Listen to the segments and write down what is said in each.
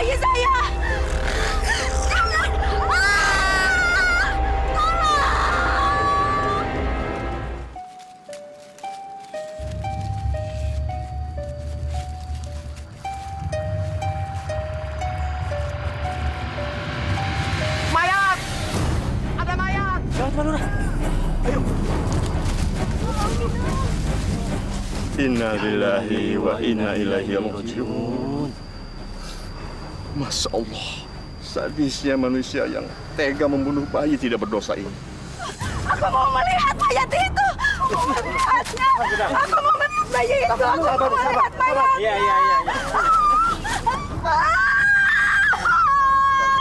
bayi saya! Jangan! Tolong! Mayat! Ada mayat! Gawat, Pak Lurah. Ayo. Inna lillahi wa inna ilaihi raji'un. Masya Allah, sadisnya manusia yang tega membunuh bayi tidak berdosa ini. Aku mau melihat mayat itu! Aku mau melihatnya! Aku mau melihat bayi itu! Aku mau melihat mayat! Iya.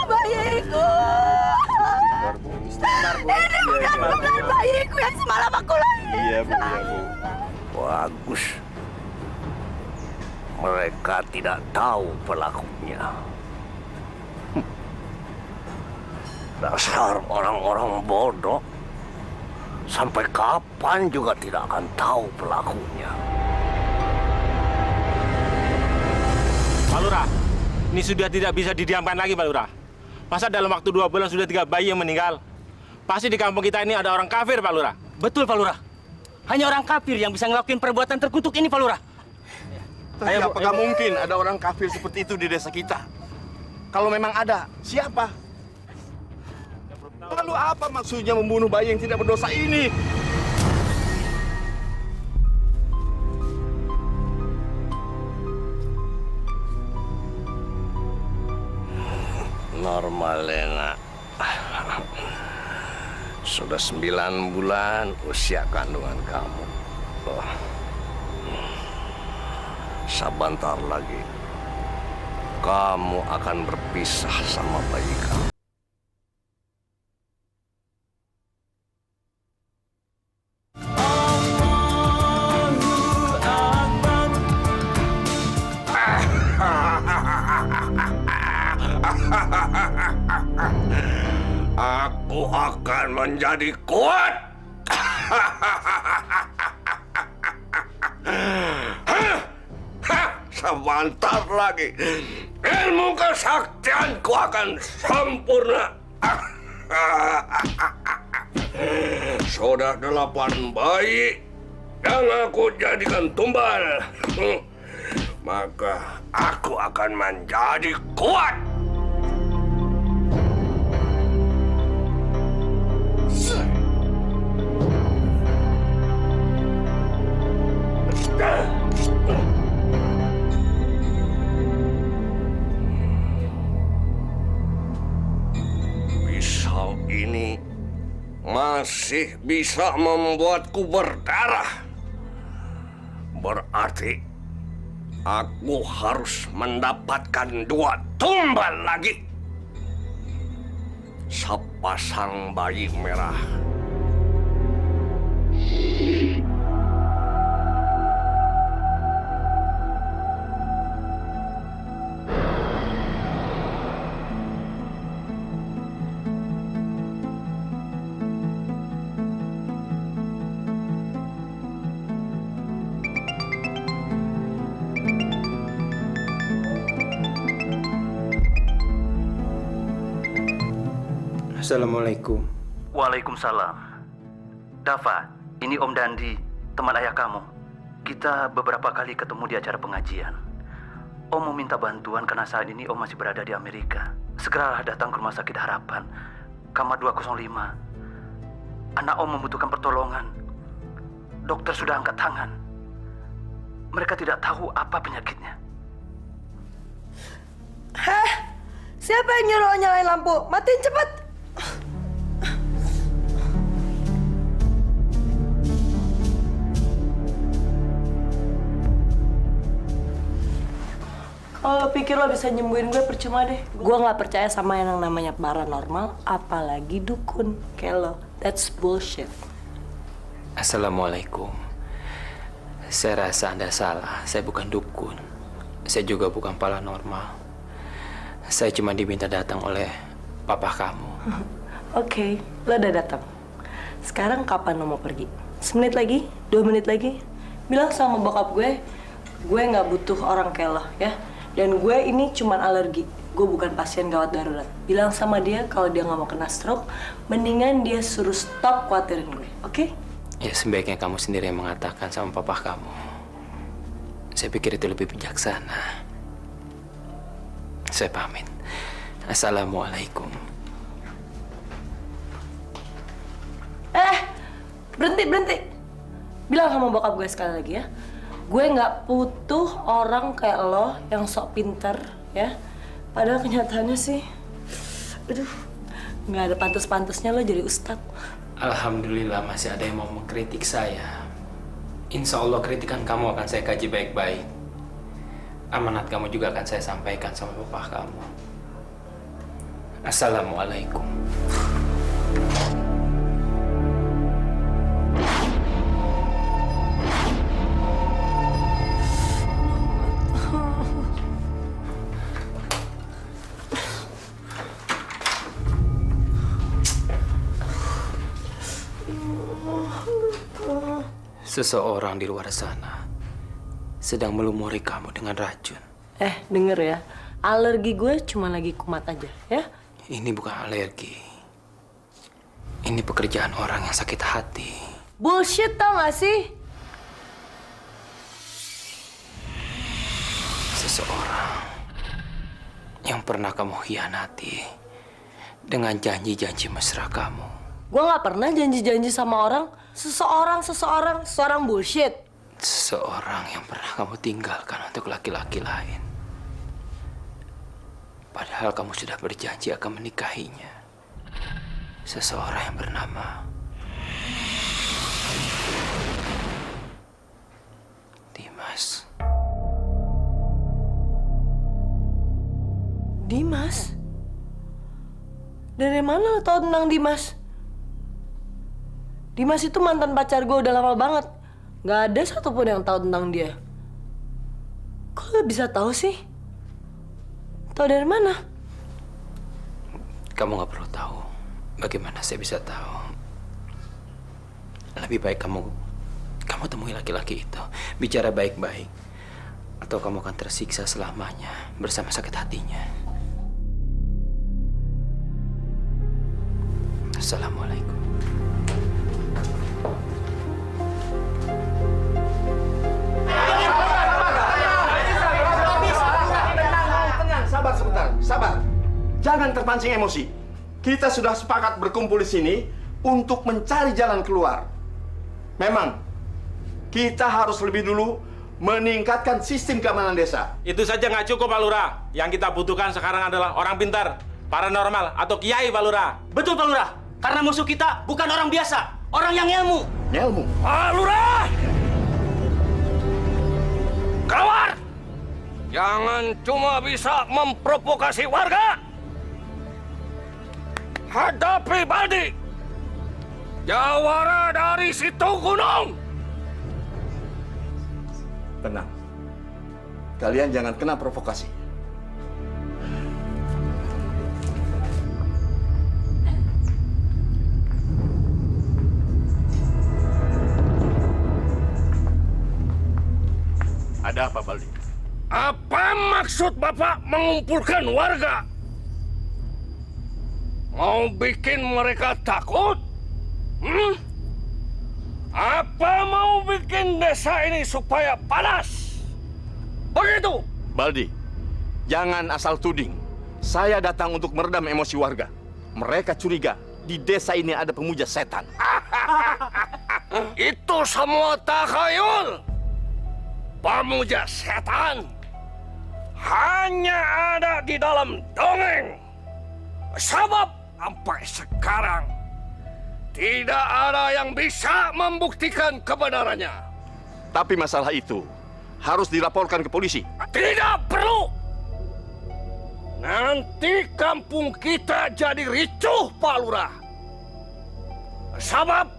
Bayiku! Ini benar-benar bayiku yang semalam aku lahir! Iya, Bu. Bagus. Mereka tidak tahu pelakunya. Dasar orang-orang bodoh. Sampai kapan juga tidak akan tahu pelakunya. Pak Lurah, ini sudah tidak bisa didiamkan lagi, Pak Lurah. Masa dalam waktu 2 bulan sudah 3 bayi yang meninggal? Pasti di kampung kita ini ada orang kafir, Pak Lurah. Betul, Pak Lurah. Hanya orang kafir yang bisa ngelakuin perbuatan terkutuk ini, Pak Lurah. Tapi apakah mungkin ada orang kafir seperti itu di desa kita? Kalau memang ada, siapa? Lalu apa maksudnya membunuh bayi yang tidak berdosa ini? Normalena. Sudah 9 bulan usia kandungan kamu. Sebentar lagi kamu akan berpisah sama bayi kamu. Aku akan menjadi kuat. Sebentar lagi ilmu kesaktianku akan sempurna. Sudah 8 bayi yang aku jadikan tumbal. Maka aku akan menjadi kuat. Pisau ini masih bisa membuatku berdarah. Berarti aku harus mendapatkan 2 tumbal lagi. Sepasang bayi merah. Assalamualaikum. Waalaikumsalam. Dava, ini Om Dandi, teman ayah kamu. Kita beberapa kali ketemu di acara pengajian. Om mau minta bantuan karena saat ini Om masih berada di Amerika. Segeralah datang ke Rumah Sakit Harapan, kamar 205. Anak Om membutuhkan pertolongan. Dokter sudah angkat tangan. Mereka tidak tahu apa penyakitnya. Hah? Siapa yang nyuruh nyalain lampu? Matiin cepat! Kalau lo pikir lo bisa nyembuhin gue, percuma deh. Gue nggak percaya sama yang namanya paranormal, apalagi dukun kayak lo. That's bullshit. Assalamualaikum. Saya rasa Anda salah. Saya bukan dukun. Saya juga bukan paranormal. Saya cuma diminta datang oleh papa kamu. Oke, lo udah datang. Sekarang kapan lo mau pergi? 1 menit lagi? 2 menit lagi? Bilang sama bokap gue nggak butuh orang kayak lo, ya. Dan gue ini cuman alergi. gue bukan pasien gawat darurat. Bilang sama dia kalau dia nggak mau kena stroke, mendingan dia suruh stop khawatirin gue, oke? Ya sebaiknya kamu sendiri yang mengatakan sama papa kamu. Saya pikir itu lebih bijaksana. Saya pamit. Assalamualaikum. Berhenti. Bilang sama bokap gue sekali lagi ya. Gue nggak butuh orang kayak lo yang sok pinter ya. Padahal kenyataannya sih, aduh, nggak ada pantas-pantasnya lo jadi ustadz. Alhamdulillah masih ada yang mau mengkritik saya. Insya Allah kritikan kamu akan saya kaji baik-baik. Amanat kamu juga akan saya sampaikan sama papa kamu. Assalamualaikum. Seseorang di luar sana sedang melumuri kamu dengan racun. Denger ya, alergi gue cuma lagi kumat aja ya. Ini bukan alergi. Ini pekerjaan orang yang sakit hati. Bullshit tau gak sih? Seseorang yang pernah kamu hianati dengan janji-janji mesra kamu. Gue gak pernah janji-janji sama orang. Seseorang bullshit. Seseorang yang pernah kamu tinggalkan untuk laki-laki lain. Padahal kamu sudah berjanji akan menikahinya. Seseorang yang bernama Dimas. Dimas? Dari mana lo tau tentang Dimas? Dimas itu mantan pacar gue udah lama banget. Gak ada satupun yang tahu tentang dia. Kok lo bisa tahu sih? Tahu dari mana? Kamu gak perlu tahu. Bagaimana saya bisa tahu? Lebih baik kamu temui laki-laki itu. Bicara baik-baik. Atau kamu akan tersiksa selamanya bersama sakit hatinya. Assalamualaikum. Sabar sebentar, sabar. Jangan terpancing emosi. Kita sudah sepakat berkumpul di sini untuk mencari jalan keluar. Memang, kita harus lebih dulu meningkatkan sistem keamanan desa. Itu saja nggak cukup, Pak Lurah. Yang kita butuhkan sekarang adalah orang pintar, paranormal, atau kiai, Pak Lurah. Betul, Pak Lurah. Karena musuh kita bukan orang biasa, orang yang ilmu. Ilmu. Pak Lurah! Keluar! Jangan cuma bisa memprovokasi warga. Hadapi Baldi, jawara dari situ gunung. Tenang. Kalian jangan kena provokasi. Ada apa, Baldi? Apa maksud Bapak mengumpulkan warga? Mau bikin mereka takut? Apa mau bikin desa ini supaya panas? Begitu? Baldi, jangan asal tuding. Saya datang untuk meredam emosi warga. Mereka curiga di desa ini ada pemuja setan. Itu semua takhayul. Pemuja setan hanya ada di dalam dongeng. Sebab sampai sekarang tidak ada yang bisa membuktikan kebenarannya. Tapi masalah itu harus dilaporkan ke polisi. Tidak perlu. Nanti kampung kita jadi ricuh, Pak Lurah. Sebab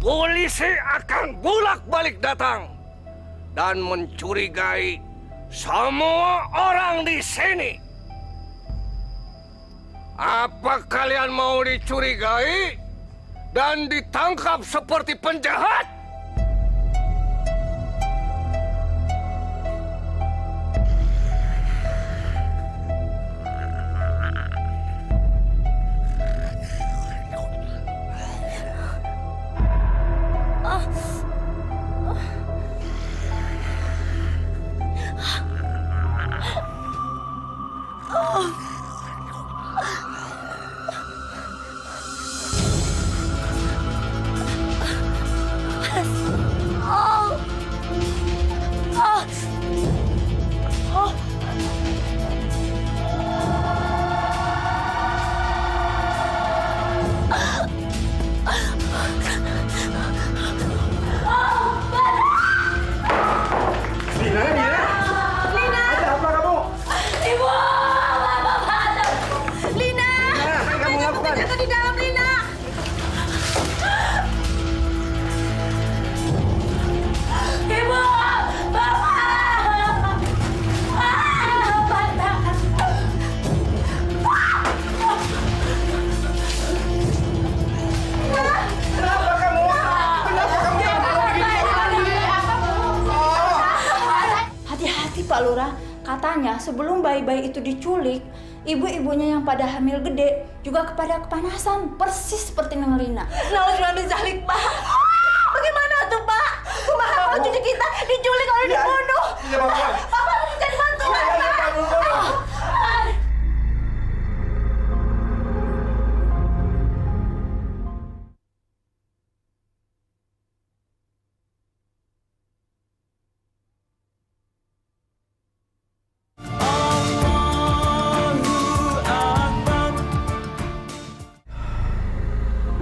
polisi akan bolak-balik datang dan mencurigai semua orang di sini. Apa kalian mau dicurigai dan ditangkap seperti penjahat? sebelum bayi-bayi itu diculik, ibu-ibunya yang pada hamil gede juga kepada kepanasan, persis seperti Neng Lina. Nauzubillah min zalik, Pak. Bagaimana tuh, Pak? Kumaha kalau cucu kita diculik oleh dibunuh? Iya, Pak. Bapak harus jadi bantuan, Pak.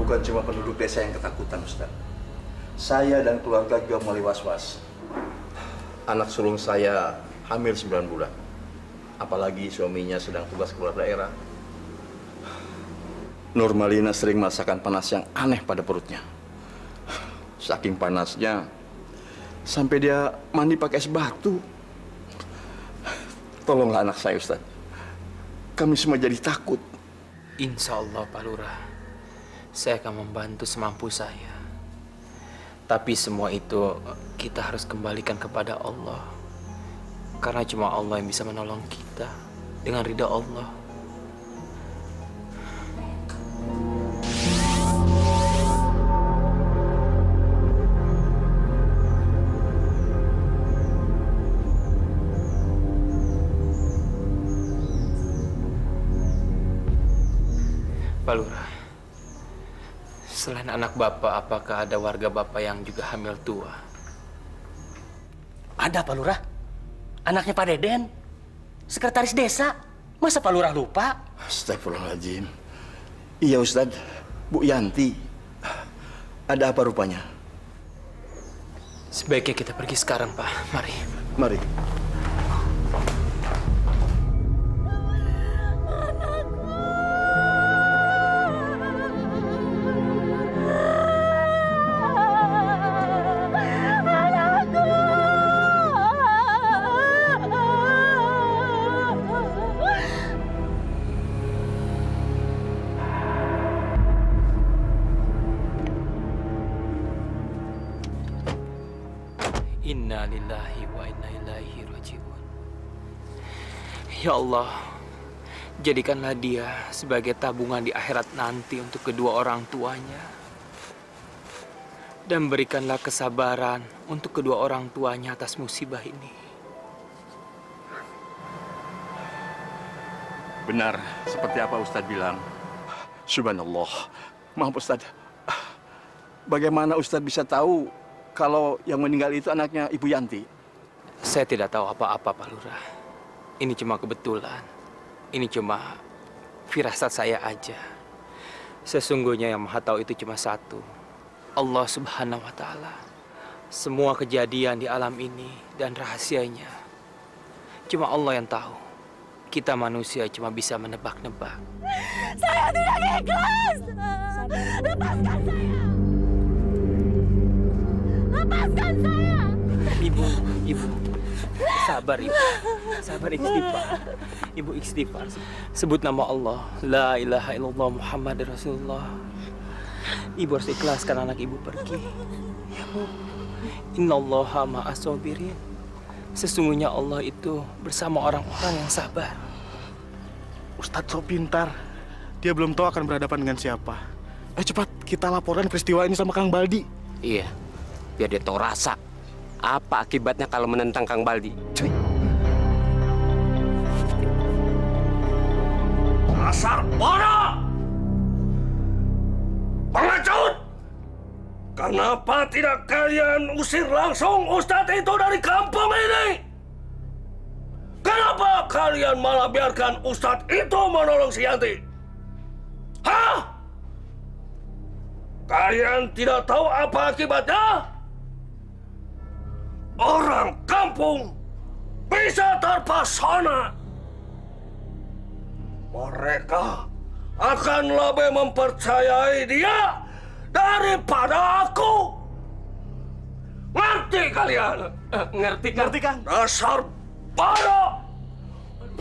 Bukan cuma penduduk desa yang ketakutan, Ustaz. Saya dan keluarga juga mulai was-was. Anak sulung saya hamil 9 bulan. Apalagi suaminya sedang tugas keluar daerah. Nurmalina sering merasakan panas yang aneh pada perutnya. Saking panasnya, sampai dia mandi pakai es batu. Tolonglah anak saya, Ustaz. Kami semua jadi takut. Insya Allah, Pak Lurah. Saya akan membantu semampu saya. Tapi semua itu kita harus kembalikan kepada Allah. Karena cuma Allah yang bisa menolong kita dengan ridha Allah. Pak Lurah, selain anak Bapak, apakah ada warga Bapak yang juga hamil tua? Ada Pak Lurah. Anaknya Pak Deden. Sekretaris desa. Masa Pak Lurah lupa? Astagfirullahaladzim. Iya, Ustaz. Bu Yanti. Ada apa rupanya? Sebaiknya kita pergi sekarang, Pak. Mari. Mari. Inna lillahi wa inna ilaihi raji'un. Ya Allah, jadikanlah dia sebagai tabungan di akhirat nanti untuk kedua orang tuanya. Dan berikanlah kesabaran untuk kedua orang tuanya atas musibah ini. Benar, seperti apa Ustaz bilang. Subhanallah. Maaf Ustaz. Bagaimana Ustaz bisa tahu kalau yang meninggal itu anaknya Ibu Yanti? Saya tidak tahu apa-apa, Pak Lurah. Ini cuma kebetulan. Ini cuma firasat saya aja. Sesungguhnya yang Maha Tahu itu cuma satu. Allah Subhanahu wa Ta'ala. Semua kejadian di alam ini dan rahasianya cuma Allah yang tahu. Kita manusia cuma bisa menebak-nebak. Saya tidak ikhlas. Lepaskan saya. Lepaskan saya. Ibu. Sabar, Ibu. Sabar, istighfar. Ibu istighfar. Sebut nama Allah. La ilaha illallah Muhammad Rasulullah. Ibu harus ikhlaskan anak Ibu pergi. Ya, Bu. Innallaha ma'as sabirin. Sesungguhnya Allah itu bersama orang-orang yang sabar. Ustadz so pintar. Dia belum tahu akan berhadapan dengan siapa. Cepat kita laporkan peristiwa ini sama Kang Baldi. Iya, biar dia tahu rasa. Apa akibatnya kalau menentang Kang Baldi? Cuy. Dasar bodoh! Pengecut! Kenapa tidak kalian usir langsung Ustadz itu dari kampung ini? Kenapa kalian malah biarkan Ustadz itu menolong si Yanti? Hah? Kalian tidak tahu apa akibatnya? Orang kampung bisa terpesona. Mereka akan lebih mempercayai dia daripada aku. Ngerti kalian? Ngerti kan? Dasar bodoh!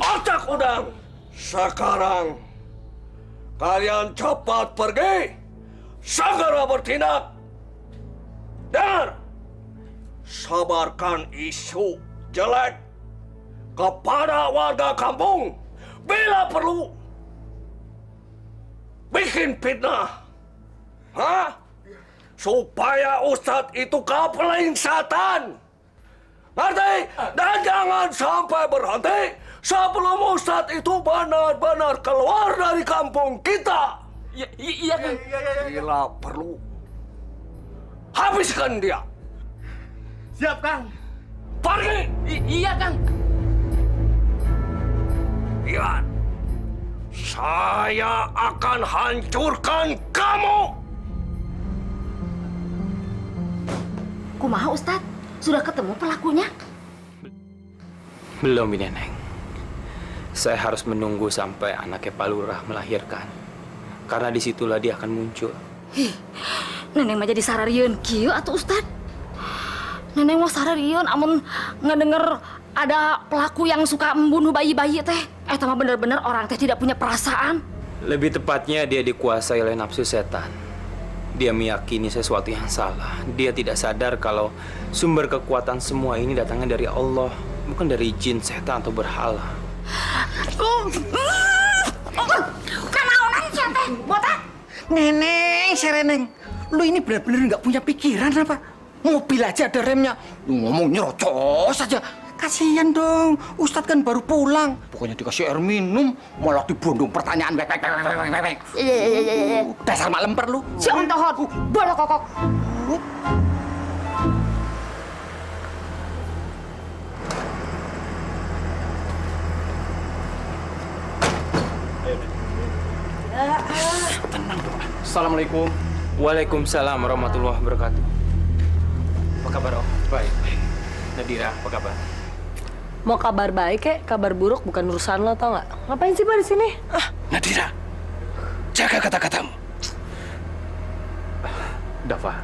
Otak udang! Sekarang kalian cepat pergi, segera bertindak. Dan sabarkan isu jelek kepada warga kampung bila perlu bikin fitnah. Hah? Supaya Ustadz itu kapeling setan. Ngerti? Dan jangan sampai berhenti sebelum Ustadz itu benar-benar keluar dari kampung kita. Iya, Kang. Bila perlu, habiskan dia. Siap, Kang. Pergi! Iya, Kang. Lihat, saya akan hancurkan kamu. Kumaha Ustadz? Sudah ketemu pelakunya? Belum, Bi Neneng. Saya harus menunggu sampai anaknya Pak Lurah melahirkan. Karena disitulah dia akan muncul. Neneng mah jadi sararieun kieu atuh Ustadz. Neneng mah sararieun amun ngedenger ada pelaku yang suka membunuh bayi-bayi teh. Eta mah bener-bener orang teh tidak punya perasaan. Lebih tepatnya dia dikuasai oleh nafsu setan. Dia meyakini sesuatu yang salah. Dia tidak sadar kalau sumber kekuatan semua ini datangnya dari Allah, bukan dari jin, setan, atau berhala. Kanaonan sia teh, botak? Neneng, Sereneng, lu ini benar-benar nggak punya pikiran apa? Mobil aja ada remnya, lu ngomong nyerocos aja. Kasihan dong, Ustadz kan baru pulang. Pokoknya dikasih air minum, malah dibondong pertanyaan. Iya. Dasar malam perlu. Si ontohot, bodoh kokok. Tenang dong. Assalamualaikum. Waalaikumsalam warahmatullahi wabarakatuh. Apa kabar, Om? Baik. Nadira, apa kabar? Mau kabar baik kek, kabar buruk bukan urusan lo, tau nggak? Ngapain sih Pak di sini? Nadira, jaga kata-katamu. Dava,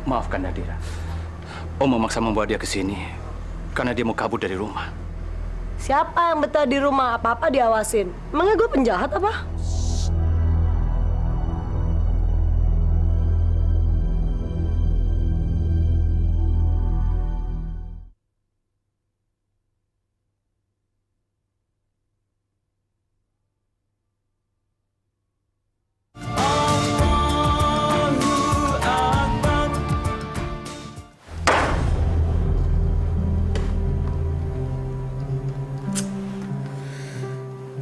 maafkan Nadira. Om memaksa membawa dia ke sini karena dia mau kabur dari rumah. Siapa yang betah di rumah? Apa-apa diawasin. Emangnya gue penjahat apa?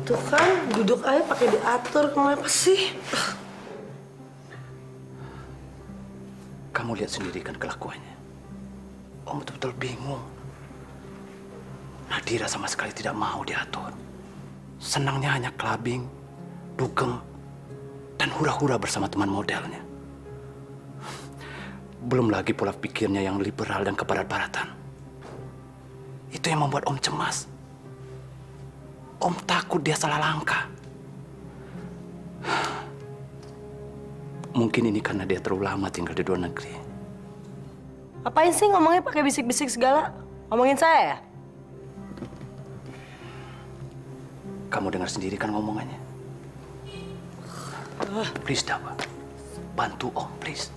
Tuh kan, duduk aja pakai diatur. Kenapa sih? Kamu lihat sendiri kan kelakuannya. Om betul-betul bingung. Nadira sama sekali tidak mau diatur. Senangnya hanya clubbing, dugem, dan hura-hura bersama teman modelnya. Belum lagi pola pikirnya yang liberal dan kebarat-baratan. Itu yang membuat Om cemas. Om takut dia salah langkah. Mungkin ini karena dia terlalu lama tinggal di luar negeri. Apain sih ngomongnya pakai bisik-bisik segala? Ngomongin saya ya? Kamu dengar sendiri kan ngomongannya? Please, Dava. Bantu Om, please.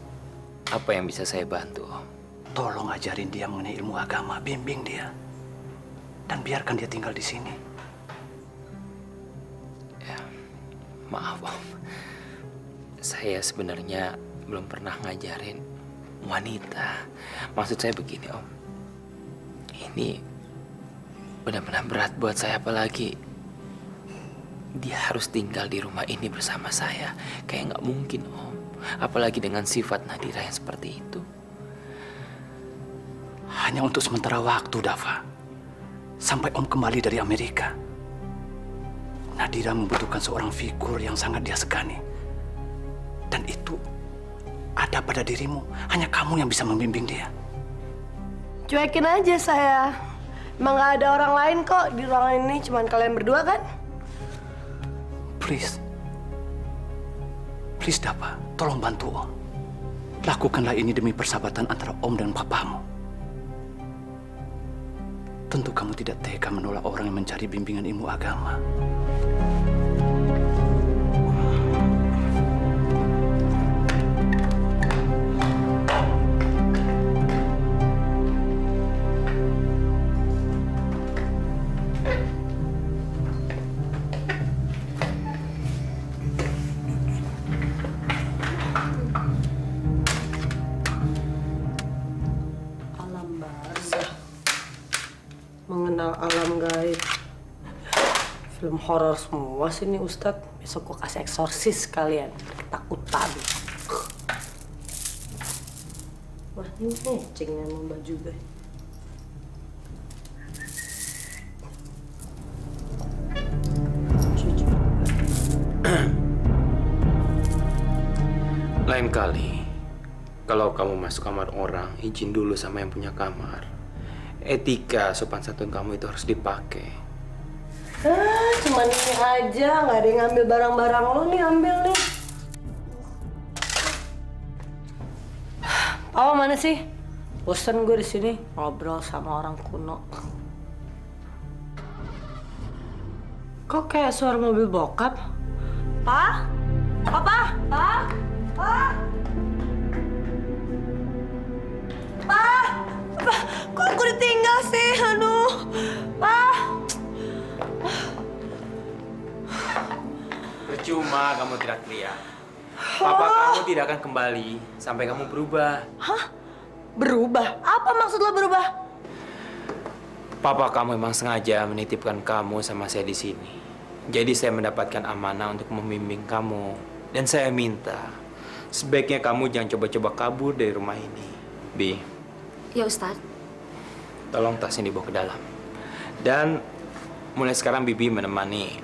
Apa yang bisa saya bantu, Om? Tolong ajarin dia mengenai ilmu agama, bimbing dia. Dan biarkan dia tinggal di sini. Ya, maaf, Om. Saya sebenarnya belum pernah ngajarin wanita. Maksud saya begini, Om. Ini benar-benar berat buat saya, apalagi dia harus tinggal di rumah ini bersama saya. Kayak nggak mungkin, Om. Apalagi dengan sifat Nadira yang seperti itu. Hanya untuk sementara waktu, Dava. Sampai Om kembali dari Amerika. Nadira membutuhkan seorang figur yang sangat dia segani. Dan itu ada pada dirimu. Hanya kamu yang bisa membimbing dia. Cuekin aja saya. Emang gak ada orang lain kok di ruangan ini. Cuman kalian berdua kan? Please. Please, Dava. Tolong bantu Om. Lakukanlah ini demi persahabatan antara Om dan papamu. Tentu kamu tidak tega menolak orang yang mencari bimbingan ilmu agama. Film horor semua sih nih Ustadz. Besok gue kasih eksorsis kalian. Ketakutan. Wah, ini matching sama baju gue. Lain kali, kalau kamu masuk kamar orang, izin dulu sama yang punya kamar. Etika sopan santun kamu itu harus dipakai. Cuman ini aja, nggak ada yang ngambil barang-barang lo nih, ambil nih. Papa mana sih? Bosan gue di sini ngobrol sama orang kuno. Kok kayak suara mobil bokap? Pa? Papa? Pa? Pa? Pa? Pa? Kok gue ditinggal sih? Aduh. Pa? Percuma kamu teriak-teriak. Papa kamu tidak akan kembali sampai kamu berubah. Hah? Berubah? Apa maksud lo berubah? Papa kamu memang sengaja menitipkan kamu sama saya di sini. Jadi saya mendapatkan amanah untuk membimbing kamu. Dan saya minta, sebaiknya kamu jangan coba-coba kabur dari rumah ini. Bi. Ya Ustadz. Tolong tas ini dibawa ke dalam. Dan mulai sekarang Bibi menemani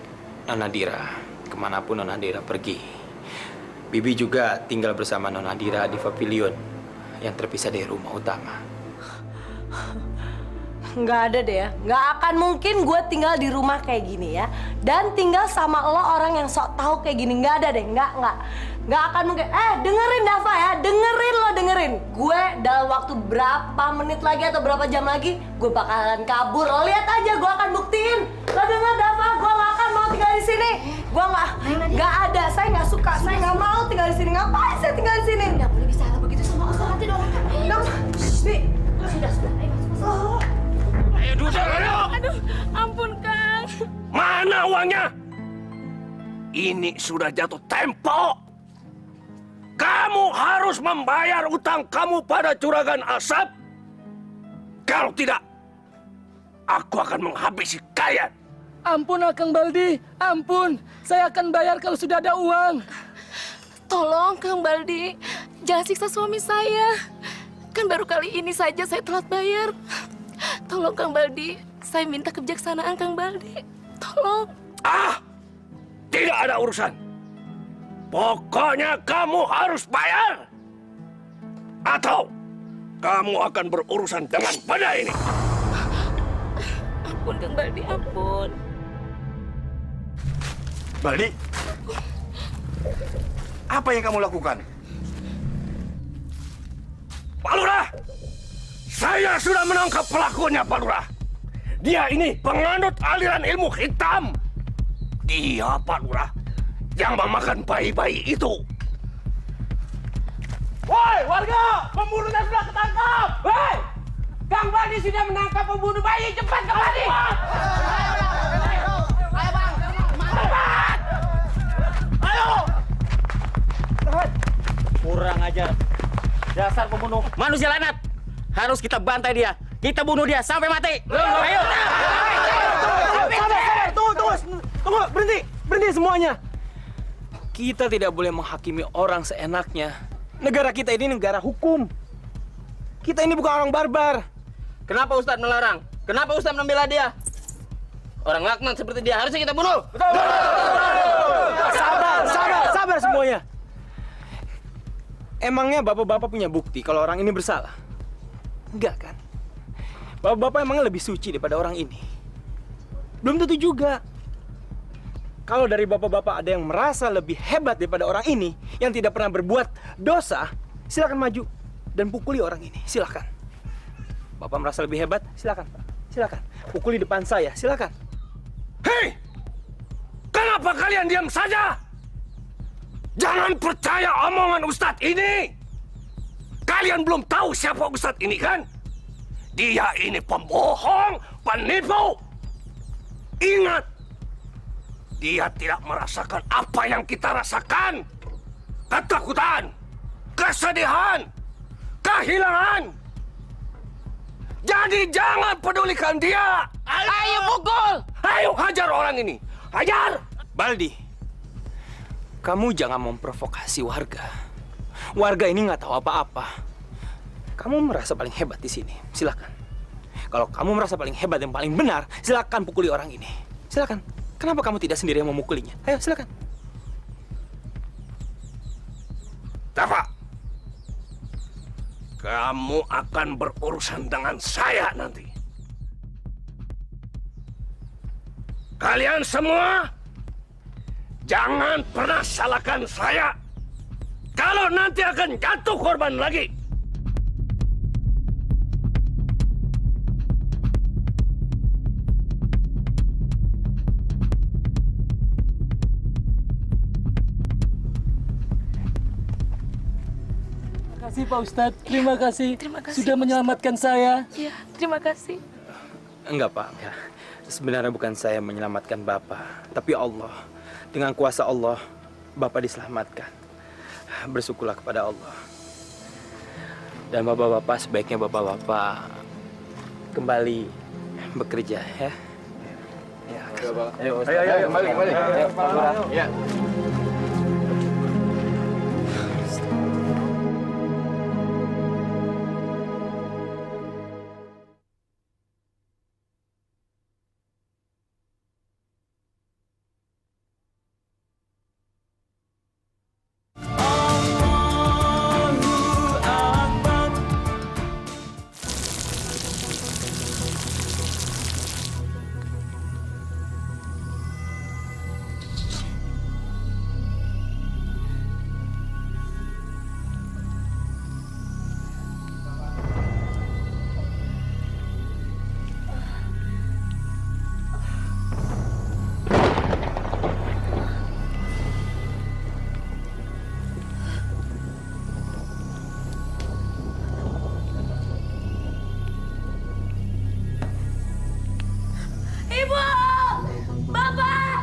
Nona Dira kemanapun Nona Dira pergi. Bibi juga tinggal bersama Nona Dira di pavilion yang terpisah dari rumah utama. Nggak ada deh ya. Nggak akan mungkin gue tinggal di rumah kayak gini ya. Dan tinggal sama lo orang yang sok tahu kayak gini. Nggak ada deh. Nggak akan mungkin. Dengerin Dava ya. Dengerin. Gue dalam waktu berapa menit lagi atau berapa jam lagi, gue bakalan kabur. Lo lihat aja, gue akan buktiin. Lo denger Dava, gue nggak akan mau tinggal di sini. Gue nggak ada. Saya nggak suka. Saya nggak mau tinggal di sini. Ngapain saya tinggal di sini? Nggak boleh bicara begitu sama Ustadz, nanti dong. Bi. Sudah. Ayo masuk. Ayo duduk. Aduh, ampun Kang. Mana uangnya? Ini sudah jatuh tempo. Kamu harus membayar utang kamu pada Juragan Asap. Kalau tidak, aku akan menghabisi kalian. Ampun Akang Baldi, ampun. Saya akan bayar kalau sudah ada uang. Tolong Kang Baldi, jangan siksa suami saya. Kan baru kali ini saja saya telat bayar. Tolong Kang Baldi, saya minta kebijaksanaan Kang Baldi. Tolong. Tidak ada urusan. Pokoknya kamu harus bayar. Atau kamu akan berurusan dengan benda ini. Ampun Kang Baldi, ampun. Baldi, apa yang kamu lakukan? Pak Lurah, saya sudah menangkap pelakunya, Pak Lurah. Dia ini penganut aliran ilmu hitam. Dia, Pak Lurah, yang memakan bayi-bayi itu. Woi, warga! Pembunuhnya sudah ketangkap! Hei! Kang Baldi sudah menangkap pembunuh bayi. Cepat kembali! Ayo, Bang! Cepat! Ayo! Kurang ajar. Dasar pembunuh manusia lanat. Harus kita bantai dia. Kita bunuh dia sampai mati. Ayo! Tunggu, berhenti semuanya. Kita tidak boleh menghakimi orang seenaknya. Negara kita ini negara hukum. Kita ini bukan orang barbar. Kenapa Ustadz melarang? Kenapa Ustadz membela dia? Orang laknat seperti dia harusnya kita bunuh. Sabar semuanya. Emangnya bapak-bapak punya bukti kalau orang ini bersalah? Enggak kan? Bapak-bapak emangnya lebih suci daripada orang ini? Belum tentu juga. Kalau dari bapak-bapak ada yang merasa lebih hebat daripada orang ini yang tidak pernah berbuat dosa, silakan maju dan pukuli orang ini. Silakan. Bapak merasa lebih hebat? Silakan, Pak. Silakan. Pukuli depan saya. Silakan. Hei! Kenapa kalian diam saja? Jangan percaya omongan Ustadz ini. Kalian belum tahu siapa Ustadz ini kan? Dia ini pembohong, penipu. Ingat, dia tidak merasakan apa yang kita rasakan. Ketakutan, kesedihan, kehilangan. Jadi jangan pedulikan dia. Ayo pukul! Ayo hajar orang ini. Hajar! Baldi, kamu jangan memprovokasi warga. Warga ini nggak tahu apa-apa. Kamu merasa paling hebat di sini, silakan. Kalau kamu merasa paling hebat dan paling benar, silakan pukuli orang ini. Silakan. Kenapa kamu tidak sendiri yang memukulinya? Ayo, silakan. Dava, kamu akan berurusan dengan saya nanti. Kalian semua jangan pernah salahkan saya kalau nanti akan jatuh korban lagi. Terima kasih Pak Ustadz, terima kasih. Terima kasih, Sudah Pak menyelamatkan saya. Iya, terima kasih. Enggak, Pak. Enggak. Sebenarnya bukan saya menyelamatkan Bapak, tapi Allah. Dengan kuasa Allah, Bapak diselamatkan. Bersyukurlah kepada Allah. Dan Bapak-Bapak, sebaiknya Bapak-Bapak kembali bekerja, ya. Ya, ayo, kembali. Ayo, Pak Lurah. Ya. Ibu! Bapak!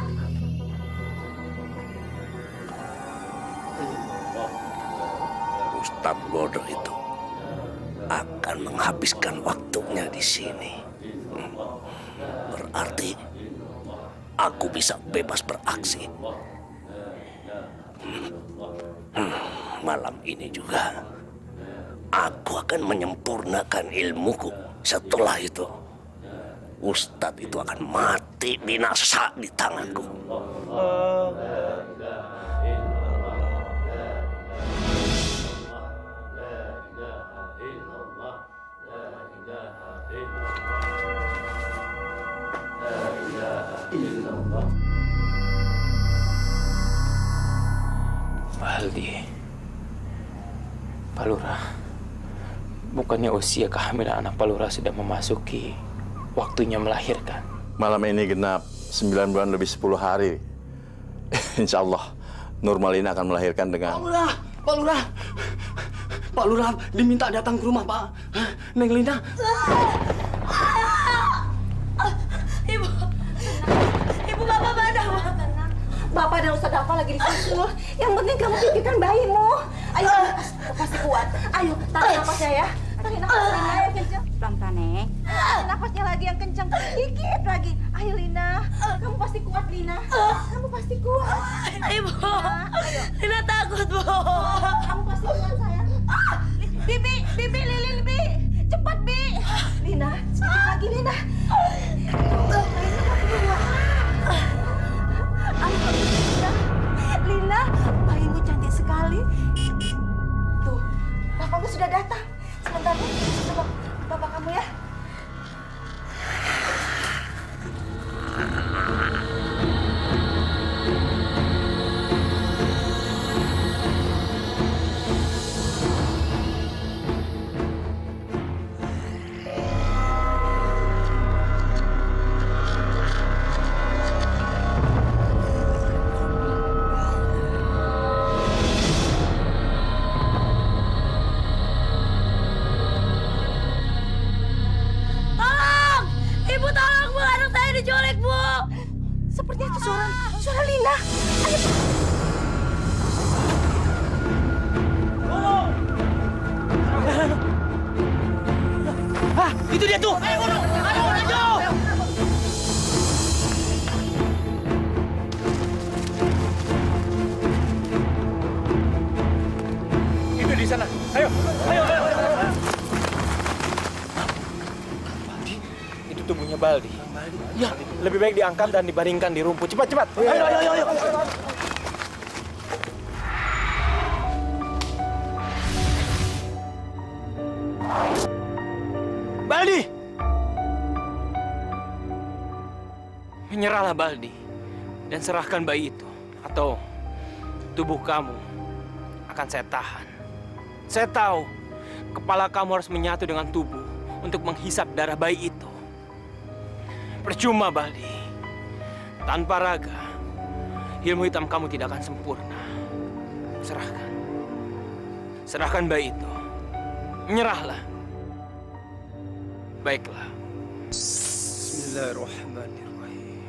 Ustadz bodoh itu akan menghabiskan waktunya di sini. Berarti aku bisa bebas beraksi. Malam ini juga aku akan menyempurnakan ilmuku. Setelah itu Ustadz itu akan mati binasa di tanganku. Baldi, Pak Lurah, bukannya usia kehamilan anak Pak Lurah sudah memasuki waktunya melahirkan? Malam ini genap 9 bulan lebih 10 hari. Insya Allah, Nurmalina akan melahirkan dengan... Pak Lurah! Pak Lurah diminta datang ke rumah, Pak. Neng Lina. Ibu! Ibu, Bapak mana? Bapak dan Ustadz Dava lagi disusul. Yang penting kamu pikirkan bayimu. Ayo, pasti kuat. Ayo, tarik nafasnya ya. Tarik nafasnya yang kencang. Pelan-pelan, Neng. Nafasnya lagi yang kencang. Dikit lagi. Ayo, Lina. Kamu pasti kuat, Lina. Kamu pasti kuat. Ibu, Lina takut, Bu. Kamu pasti kuat, sayang. Bibi, Bibi, Lilin, Bi. Cepat, Bi. Lina, sedikit lagi, Lina. Lina, bayimu cantik sekali. Tuh, bapakmu sudah datang. Sebentar, coba bapak kamu ya. Tolong! Ibu tolong, Bu. Anak saya diculik, Bu. Seperti itu suara Lina. Ayo. Ah, itu dia tuh! Ayo, ayo, ayo! Baldi. Ya, lebih baik diangkat dan dibaringkan di rumput. Cepat, cepat. Ayo. Baldi! Menyerahlah Baldi dan serahkan bayi itu, atau tubuh kamu akan saya tahan. Saya tahu kepala kamu harus menyatu dengan tubuh untuk menghisap darah bayi itu. Percuma Baldi, tanpa raga ilmu hitam kamu tidak akan sempurna. Serahkan bayi itu. Menyerahlah. Baiklah. Bismillahirrahmanirrahim.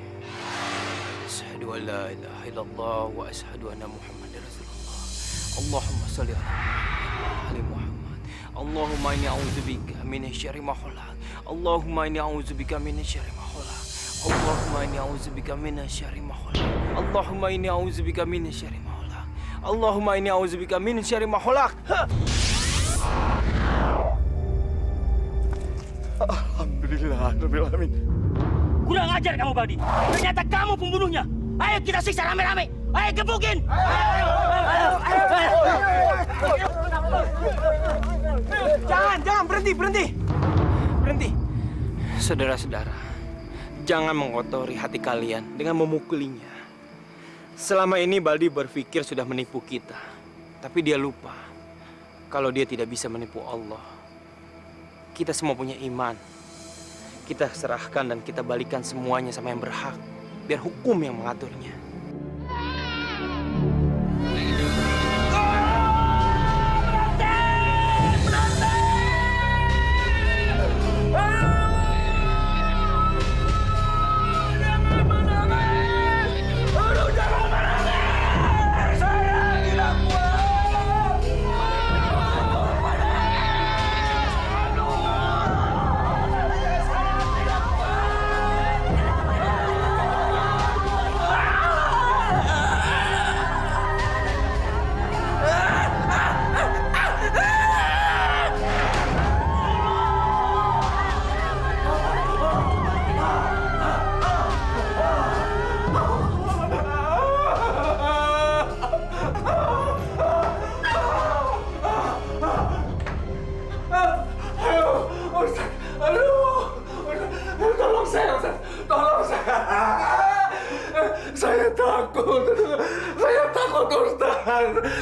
Asyhadu an la ilaha illallah wa asyhadu anna Muhammadar Rasulullah. Allahumma shalli ala Muhammad. Allahumma inni a'udzubika minasyarri ma khalaq. Allahumma inni a'udzubika minasyarri ma khalaq. Allahumma inni a'udzubika minasyarri ma khalaq. Allahumma inni a'udzubika minasyarri ma khalaq. Allahumma inni a'udzubika minasyarri ma khalaq. Alhamdulillah, Rabbil Alamin. Kurang ajar kamu, Baldi. Ternyata kamu pembunuhnya. Ayo kita siksa rame-rame. Ayo gebukin. Jangan, berhenti. Saudara-saudara, jangan mengotori hati kalian dengan memukulinya. Selama ini Baldi berpikir sudah menipu kita, tapi dia lupa kalau dia tidak bisa menipu Allah. Kita semua punya iman. Kita serahkan dan kita balikan semuanya sama yang berhak, biar hukum yang mengaturnya.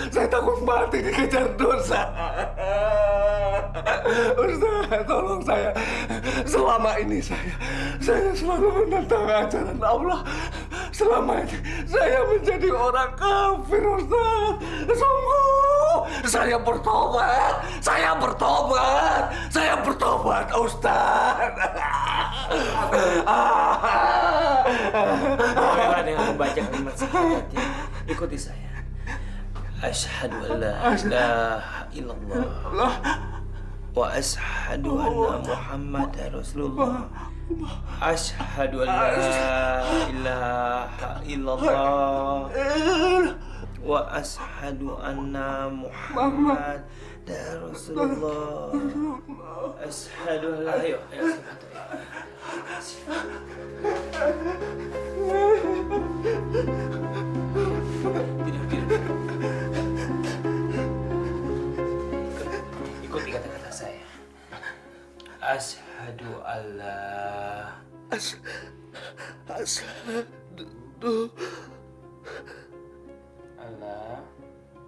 Saya takut mati dikejar dosa. Ustaz, tolong saya. Selama ini saya selalu menentang ajaran Allah. Selama ini saya menjadi orang kafir, Ustaz. Sungguh, saya bertobat, Ustaz. Mulailah dengan membaca kalimat syahadatnya. Ikuti saya. Asyhadu an la ilaha illallah wa asyhadu anna Muhammadar Rasulullah. Asyhadu an la ilaha illallah wa asyhadu anna Muhammadar Rasulullah. Asyhadu an la Ikuti kata-kata saya. Asyhadu alla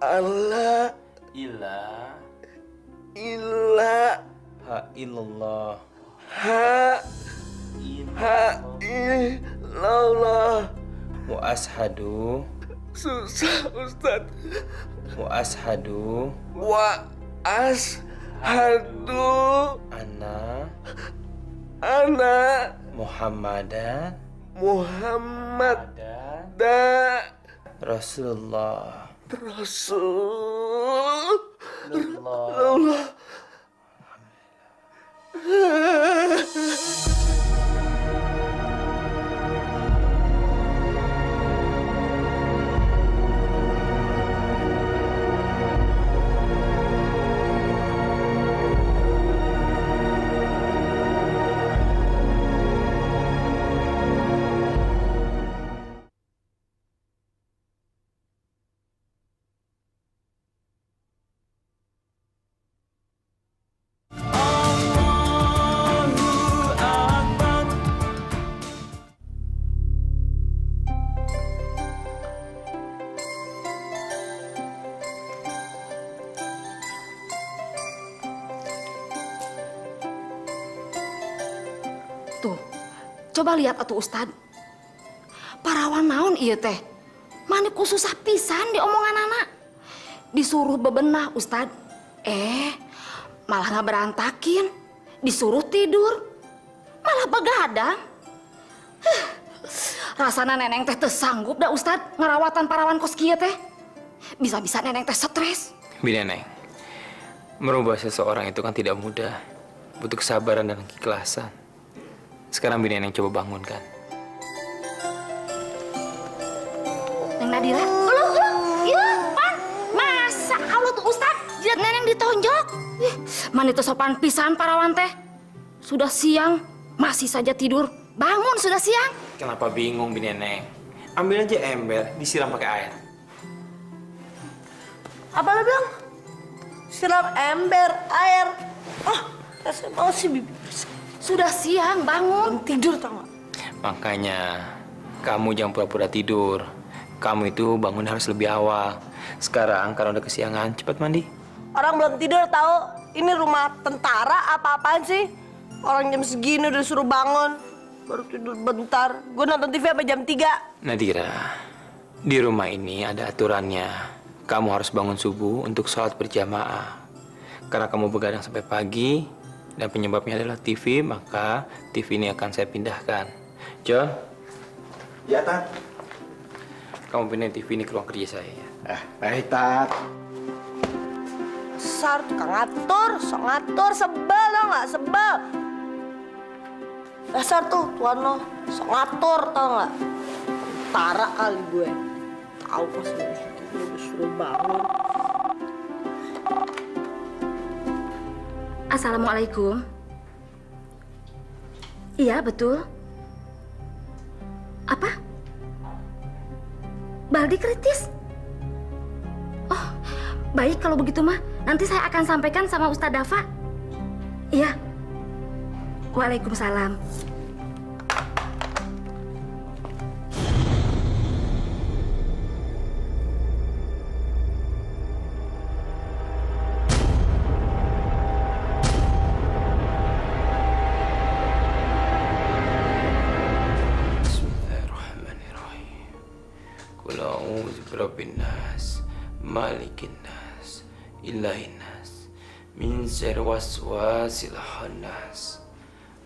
Allah ilaha illallah illallah wa ashadu susah Ustaz wa ashadu anna Muhammadan Rasulullah. Coba lihat atuh Ustad. Parawan naon ieu teh? Mani ku susah pisan di omongan anak. Disuruh bebenah Ustad. Malah nggak berantakin. Disuruh tidur. Malah begadang. Rasana neneng teh sanggup dah Ustad ngerawatan parawan kos kieu teh. Bisa-bisa neneng teh stres. Bineneng, merubah seseorang itu kan tidak mudah. Butuh kesabaran dan keikhlasan. Sekarang Bineneng coba bangunkan. Neng Nadira, iya, pan. Masa kalau tuh Ustad jidat neneng ditonjok? Man itu sopan pisan parawan teh. Sudah siang, masih saja tidur. Bangun sudah siang. Kenapa bingung Bineneng? Ambil aja ember, disiram pakai air. Apa lo bilang? Siram ember, air. Rasanya mau sih bibi. Sudah siang, bangun. Belum tidur tau gak? Makanya, kamu jangan pura-pura tidur. Kamu itu bangun harus lebih awal. Sekarang, karena udah kesiangan, cepat mandi. Orang belum tidur tahu. Ini rumah tentara apa-apaan sih? Orang jam segini udah disuruh bangun. Baru tidur bentar. Gue nonton TV sampai jam 3. Nadira, di rumah ini ada aturannya. Kamu harus bangun subuh untuk sholat berjamaah. Karena kamu begadang sampai pagi dan penyebabnya adalah TV, maka TV ini akan saya pindahkan. John? Ya, Tat. Kamu pindahin TV ini ke ruang kerja saya. Baik, Tat. Sar, tukang ngatur, sok ngatur, sebel tau gak? Sebel. Dasar tuh, tuan lo, sok ngatur tau gak? Tentara kali gue. Tahu pas gue disuruh bangun. Assalamualaikum. Iya, betul. Apa? Baldi kritis? Oh, baik kalau begitu mah. Nanti saya akan sampaikan sama Ustadz Dafa. Iya. Waalaikumsalam. Rabbin nas, malikin nas, ilahin nas, min syarri waswasil khannas,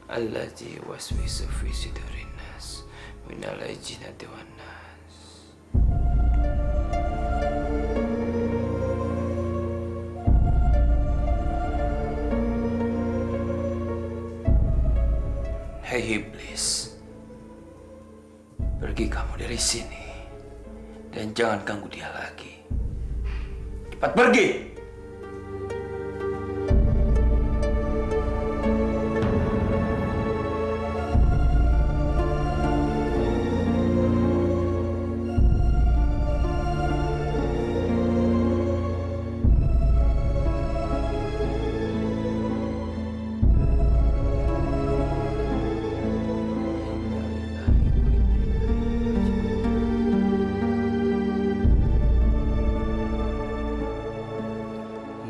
allati waswisu fi sudurin nas, minal jinnati wan nas. Hei iblis, pergi kamu dari sini. Dan jangan ganggu dia lagi. Cepat pergi!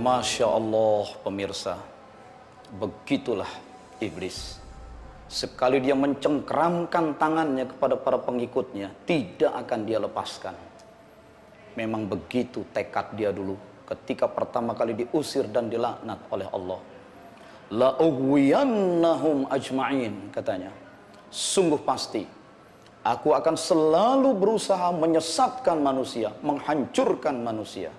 Masya Allah pemirsa, begitulah iblis. Sekali dia mencengkeramkan tangannya kepada para pengikutnya, tidak akan dia lepaskan. Memang begitu tekad dia dulu ketika pertama kali diusir dan dilaknat oleh Allah. La ughwiyannahum ajma'in, katanya. Sungguh pasti aku akan selalu berusaha menyesatkan manusia, menghancurkan manusia.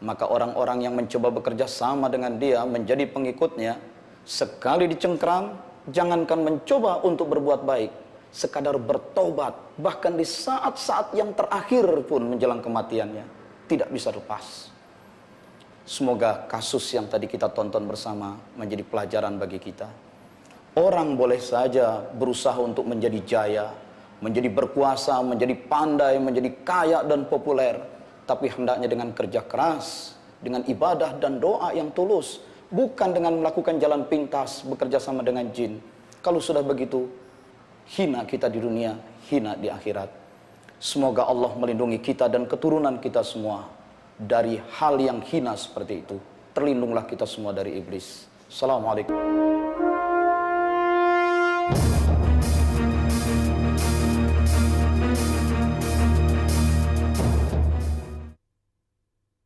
Maka orang-orang yang mencoba bekerja sama dengan dia menjadi pengikutnya, sekali dicengkram, jangankan mencoba untuk berbuat baik, sekadar bertobat, bahkan di saat-saat yang terakhir pun menjelang kematiannya, tidak bisa lepas. Semoga kasus yang tadi kita tonton bersama menjadi pelajaran bagi kita. Orang boleh saja berusaha untuk menjadi jaya, menjadi berkuasa, menjadi pandai, menjadi kaya dan populer. Tapi hendaknya dengan kerja keras, dengan ibadah dan doa yang tulus. Bukan dengan melakukan jalan pintas, bekerja sama dengan jin. Kalau sudah begitu, hina kita di dunia, hina di akhirat. Semoga Allah melindungi kita dan keturunan kita semua dari hal yang hina seperti itu. Terlindunglah kita semua dari iblis. Assalamualaikum.